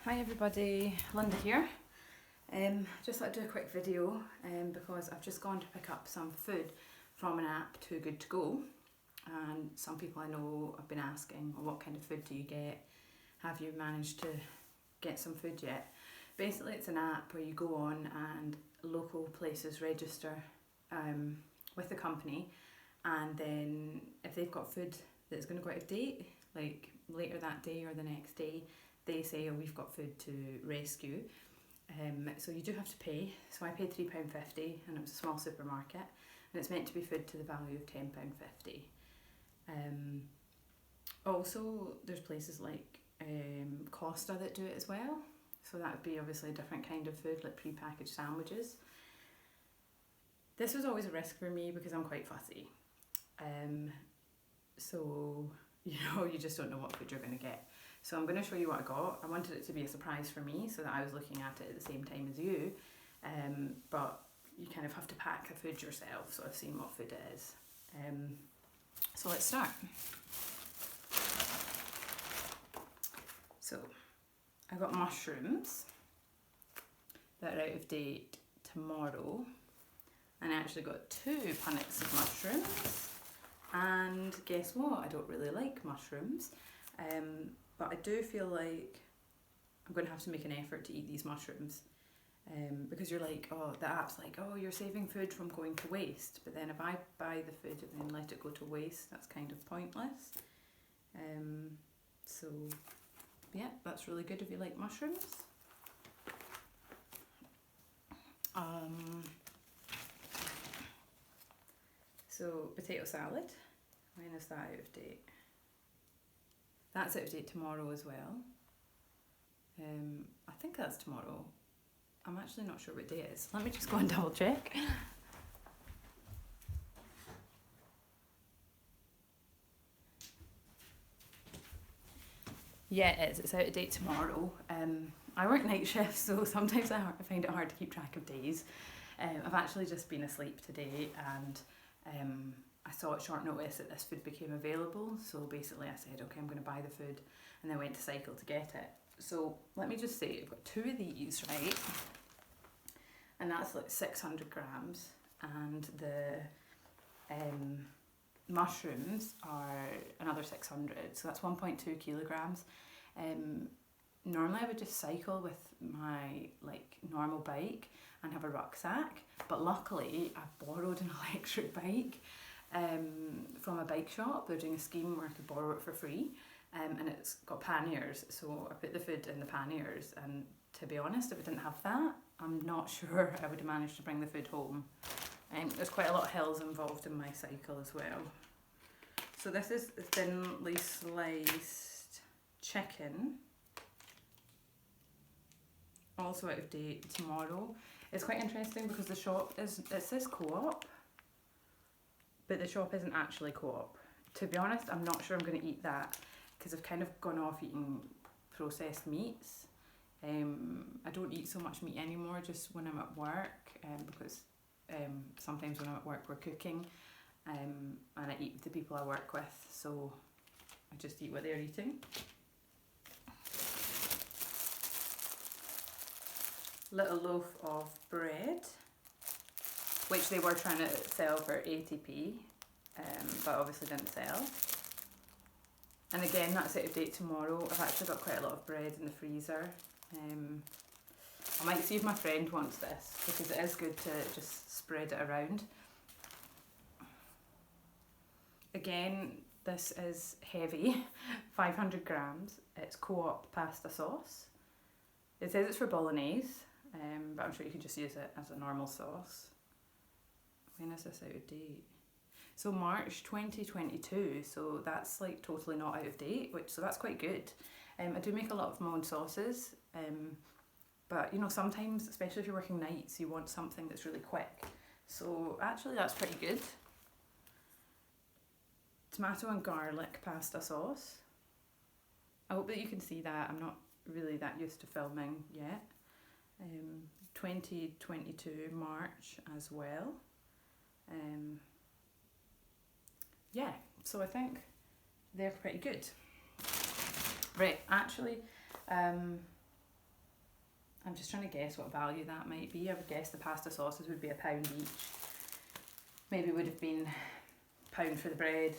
Hi everybody, Linda here. Just thought I'd do a quick video because I've just gone to pick up some food from an app, Too Good To Go, and some people I know have been asking, well, what kind of food do you get? Have you managed to get some food yet? Basically it's an app where you go on and local places register with the company, and then if they've got food that's going to go out of date, like later that day or the next day, they say, oh, we've got food to rescue. So you do have to pay. So I paid £3.50 and it was a small supermarket, and it's meant to be food to the value of £10.50. Also, there's places like Costa that do it as well. So that would be obviously a different kind of food, like pre-packaged sandwiches. This was always a risk for me because I'm quite fussy. So, you just don't know what food you're going to get. So I'm going to show you what I got. I wanted it to be a surprise for me so that I was looking at it at the same time as you. But you kind of have to pack the food yourself, so I've seen what food it is. So let's start. So I got mushrooms that are out of date tomorrow. And I actually got 2 punnets of mushrooms. And guess what? I don't really like mushrooms. But I do feel like I'm going to have to make an effort to eat these mushrooms. Because you're like, oh, the app's like, oh, you're saving food from going to waste. But then if I buy the food and then let it go to waste, that's kind of pointless. So, yeah, that's really good if you like mushrooms. So, potato salad. When is that out of date? That's out of date tomorrow as well. I think that's tomorrow. I'm actually not sure what day it is. Let me just go and double check. Yeah, it is. It's out of date tomorrow. I work night shifts, so sometimes I find it hard to keep track of days. I've actually just been asleep today, and I saw at short notice that this food became available. So basically I said, okay, I'm going to buy the food, and then went to cycle to get it. So let me just say, I've got 2 of these, right? And that's like 600 grams. And the mushrooms are another 600. So that's 1.2 kilograms. Normally I would just cycle with my normal bike and have a rucksack. But luckily I borrowed an electric bike from a bike shop. They're doing a scheme where I could borrow it for free. And it's got panniers, so I put the food in the panniers, and to be honest, if I didn't have that, I'm not sure I would have managed to bring the food home. There's quite a lot of hills involved in my cycle as well. So this is thinly sliced chicken, also out of date tomorrow. It's quite interesting because the shop it says Co-op, but the shop isn't actually Co-op. To be honest, I'm not sure I'm going to eat that, because I've kind of gone off eating processed meats. I don't eat so much meat anymore, just when I'm at work, because sometimes when I'm at work we're cooking, and I eat with the people I work with, so I just eat what they're eating. Little loaf of bread, which they were trying to sell for 80p, but obviously didn't sell. And again, that's out of date tomorrow. I've actually got quite a lot of bread in the freezer. I might see if my friend wants this, because it is good to just spread it around. Again, this is heavy, 500 grams. It's Co-op pasta sauce. It says it's for bolognese, but I'm sure you could just use it as a normal sauce. When is this out of date? So March 2022, so that's totally not out of date, so that's quite good. I do make a lot of my own sauces, but sometimes, especially if you're working nights, you want something that's really quick. So actually that's pretty good. Tomato and garlic pasta sauce. I hope that you can see that. I'm not really that used to filming yet. 2022 March as well. Yeah, so I think they're pretty good. Right, actually, I'm just trying to guess what value that might be. I would guess the pasta sauces would be £1 each. Maybe would have been £1 for the bread.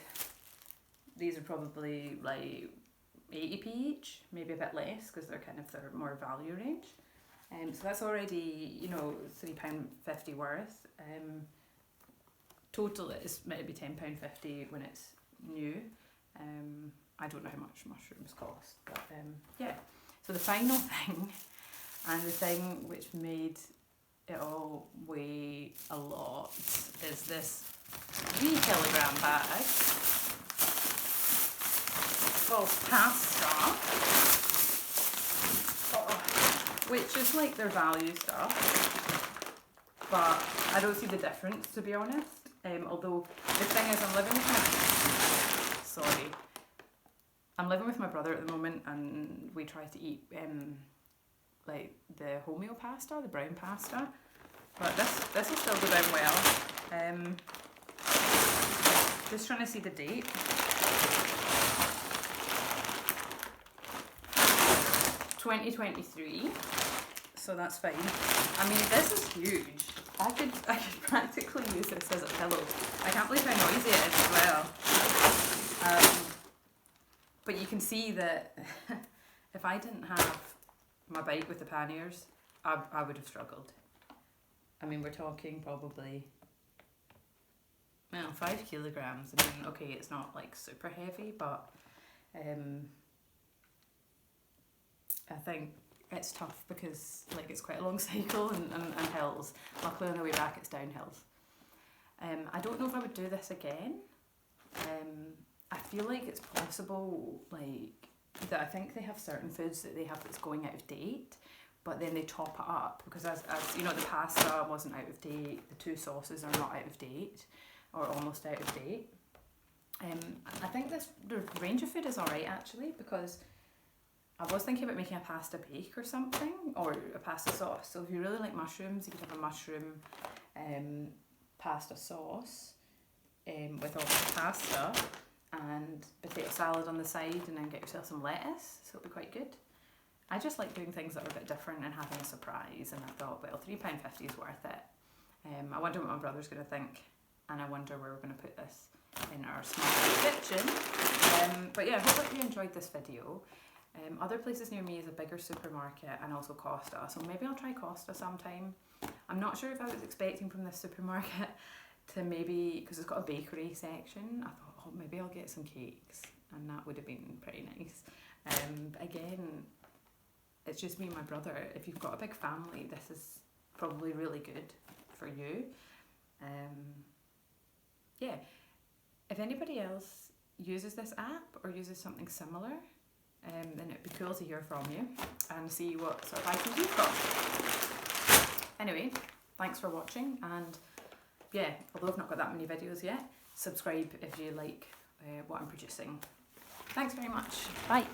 These are probably like 80p each, maybe a bit less because they're kind of their more value range. So that's already, you know, £3.50 worth. Total is maybe £10.50 when it's new. I don't know how much mushrooms cost, but yeah. So the final thing, and the thing which made it all weigh a lot, is this 3 kilogram bag of pasta, which is like their value stuff, but I don't see the difference, to be honest. Although the thing is, I'm living with my brother at the moment, and we try to eat like the wholemeal pasta, the brown pasta, but this will still go down well. Just trying to see the date. 2023, so that's fine. I mean, this is huge. I could practically use this as a pillow. I can't believe how noisy it is as well. But you can see that if I didn't have my bike with the panniers, I would have struggled. I mean, we're talking probably, well, 5 kilograms. I mean, okay, it's not like super heavy, but I think it's tough because like it's quite a long cycle and hills. Luckily on the way back it's downhills. I don't know if I would do this again. I feel like it's possible, like, that I think they have certain foods that they have that's going out of date, but then they top it up because as you know, the pasta wasn't out of date, the 2 sauces are not out of date or almost out of date. I think the range of food is alright actually, because I was thinking about making a pasta bake or something, or a pasta sauce. So if you really like mushrooms, you could have a mushroom pasta sauce with all the pasta and potato salad on the side, and then get yourself some lettuce, so it'll be quite good. I just like doing things that are a bit different and having a surprise, and I thought, well, £3.50 is worth it. I wonder what my brother's going to think, and I wonder where we're going to put this in our small kitchen. But yeah, I hope that you enjoyed this video. Other places near me is a bigger supermarket and also Costa, so maybe I'll try Costa sometime. I'm not sure if I was expecting from this supermarket to maybe, because it's got a bakery section, I thought, oh, maybe I'll get some cakes, and that would have been pretty nice. But again, it's just me and my brother. If you've got a big family, this is probably really good for you. Yeah, if anybody else uses this app or uses something similar, then it'd be cool to hear from you and see what sort of items you've got. Anyway, thanks for watching, and yeah, although I've not got that many videos yet, subscribe if you like what I'm producing. Thanks very much. Bye.